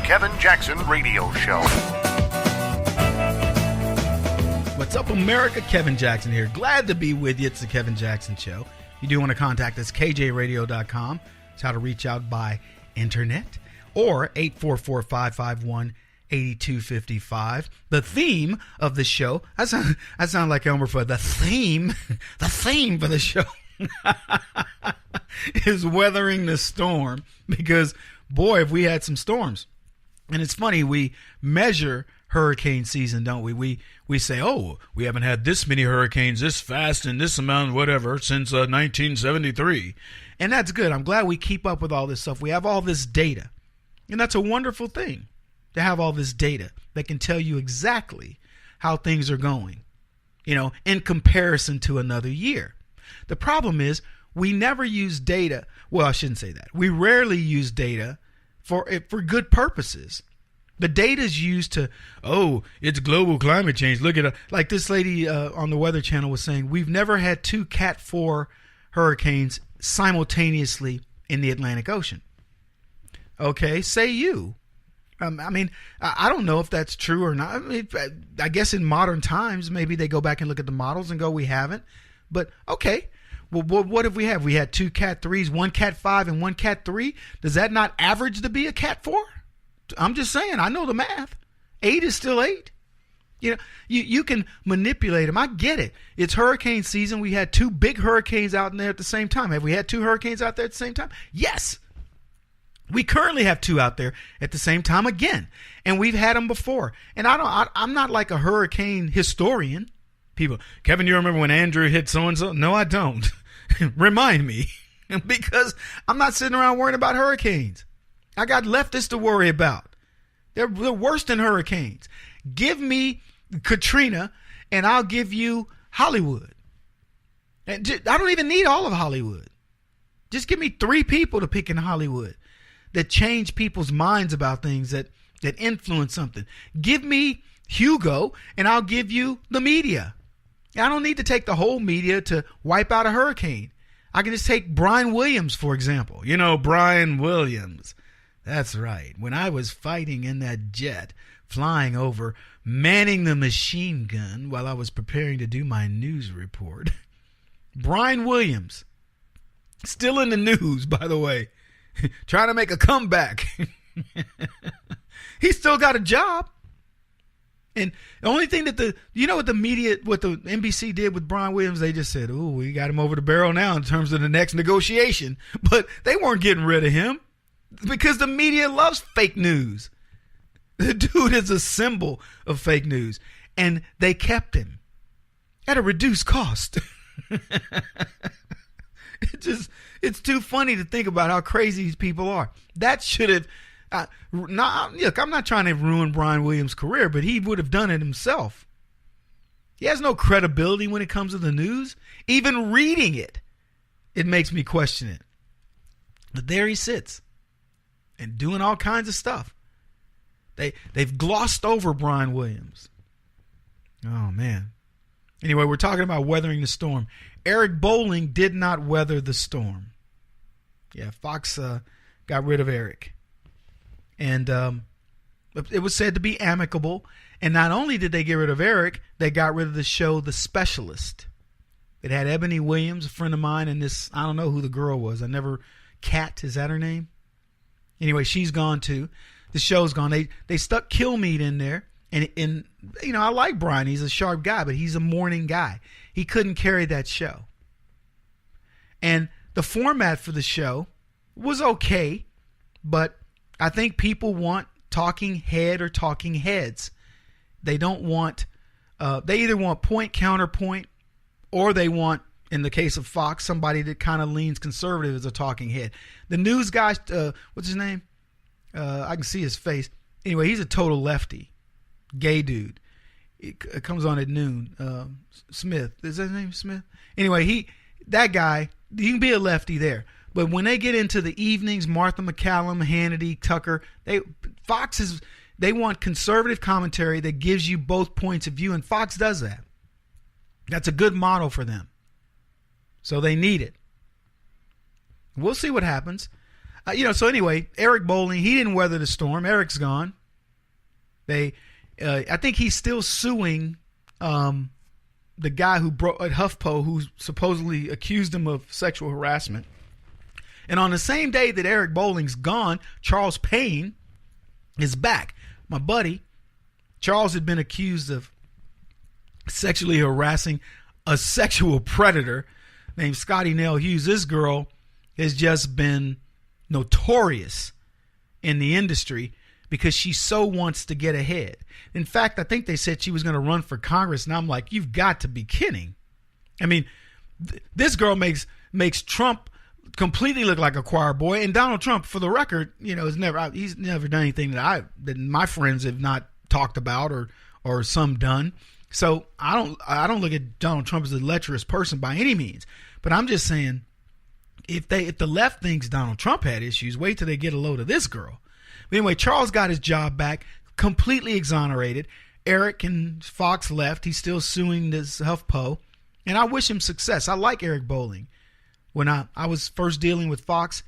Kevin Jackson Radio Show. What's up, America? Kevin Jackson here. Glad to be with you. It's the Kevin Jackson Show. You do want to contact us, kjradio.com. It's how to reach out by internet. Or 844-551-8255. The theme of the show, I sound like Elmer Fudd. The theme for the show is weathering the storm. Because, boy, have we had some storms. And it's funny, we measure hurricane season, don't we? We say, oh, we haven't had this many hurricanes this fast and this amount, whatever, since 1973. And that's good. I'm glad we keep up with all this stuff. We have all this data. And that's a wonderful thing, to have all this data that can tell you exactly how things are going, in comparison to another year. The problem is we never use data. Well, I shouldn't say that. We rarely use data for good purposes. The data is used to, it's global climate change. Look at it. Like this lady on the Weather Channel was saying, we've never had 2 Cat 4 hurricanes simultaneously in the Atlantic Ocean. Okay, say you. I don't know if that's true or not. I guess in modern times, maybe they go back and look at the models and go, we haven't. But, okay. Well, what if we have? We had 2 Cat 3s, 1 Cat 5, and 1 Cat 3. Does that not average to be a Cat 4? I'm just saying. I know the math. 8 is still 8. You can manipulate them. I get it. It's hurricane season. We had 2 big hurricanes out in there at the same time. Have we had 2 hurricanes out there at the same time? Yes. We currently have 2 out there at the same time again. And we've had them before. And I'm not like a hurricane historian. People, Kevin, you remember when Andrew hit so-and-so? No, I don't. Remind me. Because I'm not sitting around worrying about hurricanes. I got leftists to worry about. They're worse than hurricanes. Give me Katrina, and I'll give you Hollywood. And I don't even need all of Hollywood. Just give me 3 people to pick in Hollywood that change people's minds about things, that influence something. Give me Hugo, and I'll give you the media. I don't need to take the whole media to wipe out a hurricane. I can just take Brian Williams, for example. Brian Williams. That's right. When I was fighting in that jet, flying over, manning the machine gun while I was preparing to do my news report. Brian Williams. Still in the news, by the way. Trying to make a comeback. He still got a job. And the only thing that what the NBC did with Brian Williams, they just said, we got him over the barrel now in terms of the next negotiation. But they weren't getting rid of him because the media loves fake news. The dude is a symbol of fake news. And they kept him at a reduced cost. It's too funny to think about how crazy these people are. That should have... look, I'm not trying to ruin Brian Williams' career, but he would have done it himself. He has no credibility when it comes to the news. Even reading it makes me question it. But there he sits and doing all kinds of stuff. They've glossed over Brian Williams. Oh, man. Anyway, we're talking about weathering the storm. Eric Bolling did not weather the storm. Yeah, Fox got rid of Eric. And it was said to be amicable. And not only did they get rid of Eric, they got rid of the show The Specialist. It had Ebony Williams, a friend of mine, and this, I don't know who the girl was. Kat, is that her name? Anyway, she's gone too. The show's gone. They stuck Kilmeade in there. And I like Brian. He's a sharp guy, but he's a morning guy. He couldn't carry that show. And the format for the show was okay, but I think people want talking head or talking heads. They don't want, they either want point, counterpoint, or they want, in the case of Fox, somebody that kind of leans conservative as a talking head. The news guy, what's his name? I can see his face. Anyway, he's a total lefty, gay dude. It comes on at noon. Smith, is that his name, Smith? Anyway, that guy, you can be a lefty there. But when they get into the evenings, Martha McCallum, Hannity, Tucker, they want conservative commentary that gives you both points of view, and Fox does that. That's a good model for them. So they need it. We'll see what happens. So anyway, Eric Bolling, he didn't weather the storm. Eric's gone. I think he's still suing the guy who broke at HuffPo, who supposedly accused him of sexual harassment. And on the same day that Eric Bolling's gone, Charles Payne is back. My buddy, Charles had been accused of sexually harassing a sexual predator named Scotty Nell Hughes. This girl has just been notorious in the industry because she so wants to get ahead. In fact, I think they said she was going to run for Congress, and I'm like, you've got to be kidding. I mean, this girl makes Trump completely look like a choir boy, and Donald Trump, for the record, he's never done anything that my friends have not talked about or some done. So I don't look at Donald Trump as a lecherous person by any means, but I'm just saying, if the left thinks Donald Trump had issues, wait till they get a load of this girl. But anyway, Charles got his job back, completely exonerated. Eric and Fox left. He's still suing this HuffPo, and I wish him success. I like Eric Bolling. When I was first dealing with Fox,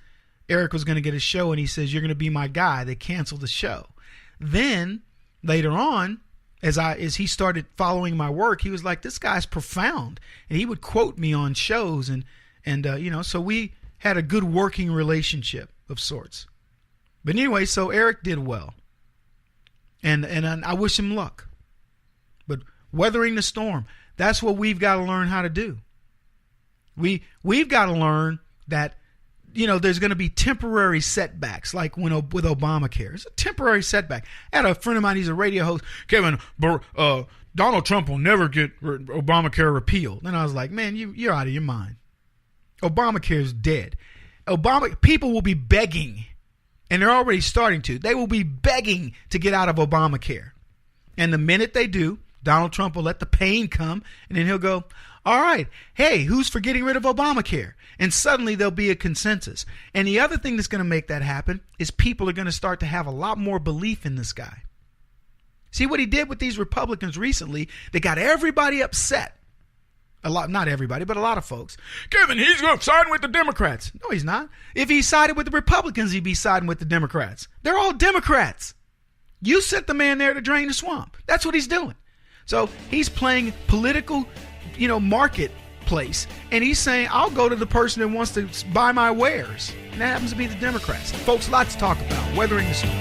Eric was going to get a show, and he says, "You're going to be my guy." They canceled the show. Then later on, as he started following my work, he was like, "This guy's profound," and he would quote me on shows, and so we had a good working relationship of sorts. But anyway, so Eric did well, and I wish him luck. But weathering the storm, that's what we've got to learn how to do. We've got to learn that there's going to be temporary setbacks, like with Obamacare. It's a temporary setback. I had a friend of mine, he's a radio host, Kevin, Donald Trump will never get Obamacare repealed. And I was like, man, you're out of your mind. Obamacare is dead. People will be begging, and they're already starting to. They will be begging to get out of Obamacare. And the minute they do, Donald Trump will let the pain come, and then he'll go, all right, hey, who's for getting rid of Obamacare? And suddenly there'll be a consensus. And the other thing that's going to make that happen is people are going to start to have a lot more belief in this guy. See what he did with these Republicans recently? They got everybody upset. Not everybody, but a lot of folks. Kevin, he's going to side with the Democrats. No, he's not. If he sided with the Republicans, he'd be siding with the Democrats. They're all Democrats. You sent the man there to drain the swamp. That's what he's doing. So he's playing political, marketplace, and he's saying, I'll go to the person that wants to buy my wares. And that happens to be the Democrats. Folks, lots to talk about. Weathering the storm.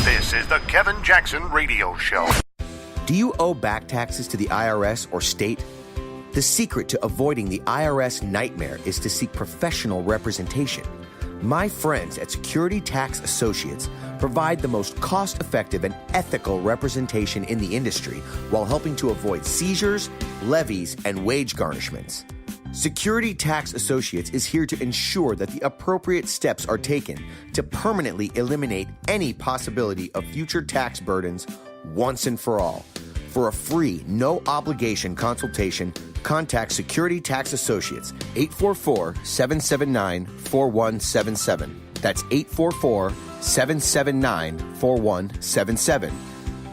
This is the Kevin Jackson Radio Show. Do you owe back taxes to the IRS or state? The secret to avoiding the IRS nightmare is to seek professional representation. My friends at Security Tax Associates provide the most cost-effective and ethical representation in the industry while helping to avoid seizures, levies, and wage garnishments. Security Tax Associates is here to ensure that the appropriate steps are taken to permanently eliminate any possibility of future tax burdens once and for all. For a free, no-obligation consultation, contact Security Tax Associates, 844-779-4177. That's 844-779-4177.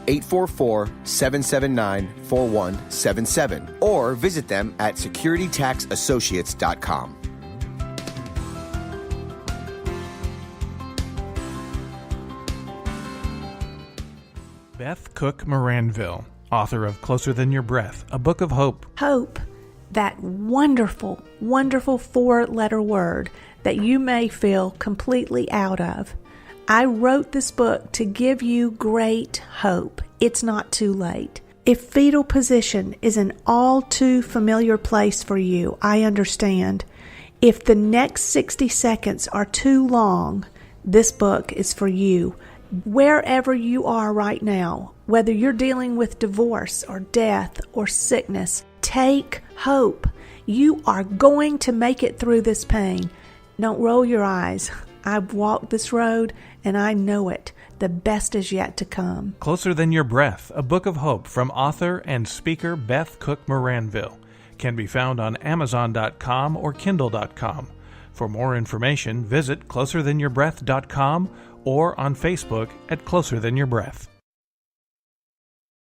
844-779-4177. Or visit them at securitytaxassociates.com. Beth Cook Moranville, author of Closer Than Your Breath, a book of hope. Hope, that wonderful, wonderful four-letter word that you may feel completely out of. I wrote this book to give you great hope. It's not too late. If fetal position is an all too familiar place for you, I understand. If the next 60 seconds are too long, this book is for you. Wherever you are right now, whether you're dealing with divorce or death or sickness, take hope. You are going to make it through this pain. Don't roll your eyes. I've walked this road and I know it. The best is yet to come. Closer Than Your Breath, a book of hope from author and speaker Beth Cook Moranville, can be found on Amazon.com or Kindle.com. For more information, visit closerthanyourBreath.com or on Facebook at Closer Than Your Breath.